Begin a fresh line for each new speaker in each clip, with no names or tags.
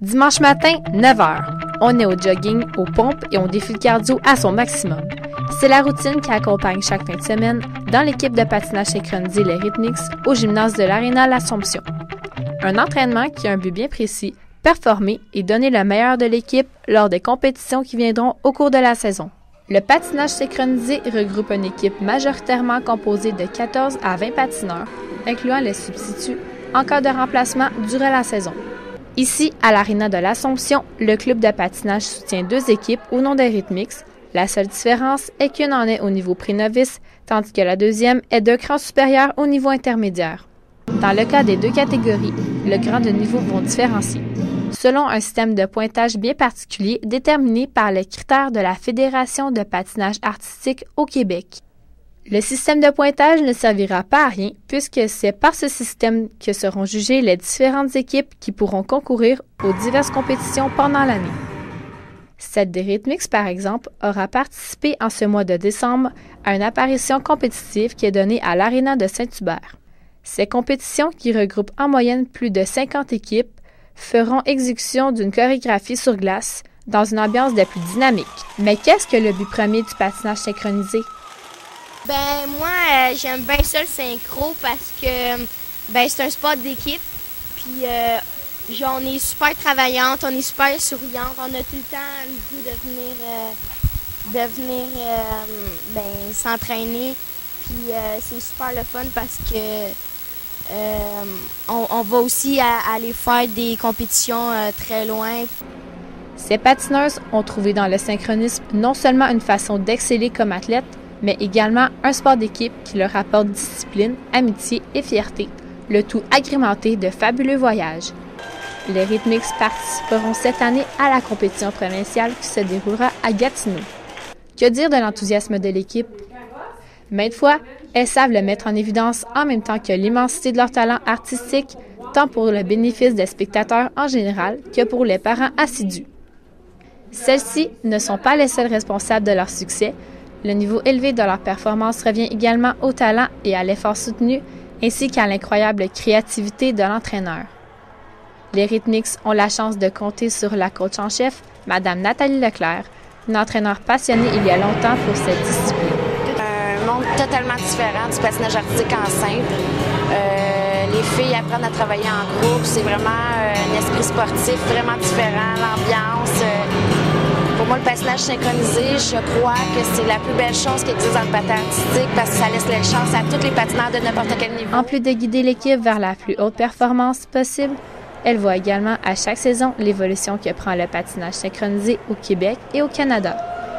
Dimanche matin, 9h. On est au jogging, aux pompes et on défie le cardio à son maximum. C'est la routine qui accompagne chaque fin de semaine dans l'équipe de patinage synchronisé Les Rhythmics au gymnase de l'Aréna L'Assomption. Un entraînement qui a un but bien précis, performer et donner le meilleur de l'équipe lors des compétitions qui viendront au cours de la saison. Le patinage synchronisé regroupe une équipe majoritairement composée de 14 à 20 patineurs, incluant les substituts en cas de remplacement durant la saison. Ici, à l'Aréna de l'Assomption, le club de patinage soutient 2 équipes au nom des Rhythmics. La seule différence est qu'une en est au niveau pré-novice, tandis que la deuxième est d'un cran supérieur au niveau intermédiaire. Dans le cas des 2 catégories, le grade de niveau vont différencier, selon un système de pointage bien particulier déterminé par les critères de la Fédération de patinage artistique au Québec. Le système de pointage ne servira pas à rien puisque c'est par ce système que seront jugées les différentes équipes qui pourront concourir aux diverses compétitions pendant l'année. Celle des Rhythmics, par exemple, aura participé en ce mois de décembre à une apparition compétitive qui est donnée à l'Aréna de Saint-Hubert. Ces compétitions, qui regroupent en moyenne plus de 50 équipes, feront exécution d'une chorégraphie sur glace dans une ambiance des plus dynamiques. Mais qu'est-ce que le but premier du patinage synchronisé?
Moi, j'aime bien ça le synchro parce que c'est un sport d'équipe. Puis, on est super travaillante, on est super souriante. On a tout le temps le goût de venir s'entraîner. Puis, c'est super le fun parce que on va aussi aller faire des compétitions très loin.
Ces patineuses ont trouvé dans le synchronisme non seulement une façon d'exceller comme athlètes, mais également un sport d'équipe qui leur apporte discipline, amitié et fierté, le tout agrémenté de fabuleux voyages. Les Rhythmics participeront cette année à la compétition provinciale qui se déroulera à Gatineau. Que dire de l'enthousiasme de l'équipe? Maintes fois, elles savent le mettre en évidence en même temps que l'immensité de leur talent artistique, tant pour le bénéfice des spectateurs en général que pour les parents assidus. Celles-ci ne sont pas les seules responsables de leur succès. Le niveau élevé de leur performance revient également au talent et à l'effort soutenu, ainsi qu'à l'incroyable créativité de l'entraîneur. Les Rhythmics ont la chance de compter sur la coach en chef, Mme Nathalie Leclerc, une entraîneur passionnée il y a longtemps pour cette discipline.
Un monde totalement différent du patinage artistique en simple. Les filles apprennent à travailler en groupe, c'est vraiment un esprit sportif vraiment différent, l'ambiance. Pour moi, le patinage synchronisé, je crois que c'est la plus belle chose qui existe dans le patin artistique parce que ça laisse la chance à tous les patineurs de n'importe quel niveau.
En plus de guider l'équipe vers la plus haute performance possible, elle voit également à chaque saison l'évolution que prend le patinage synchronisé au Québec et au Canada.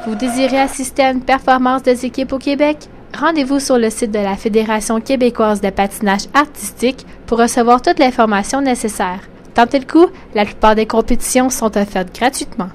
Vous désirez assister à une performance des équipes au Québec? Rendez-vous sur le site de la Fédération québécoise de patinage artistique pour recevoir toute l'information nécessaire. Tentez le coup, la plupart des compétitions sont offertes gratuitement.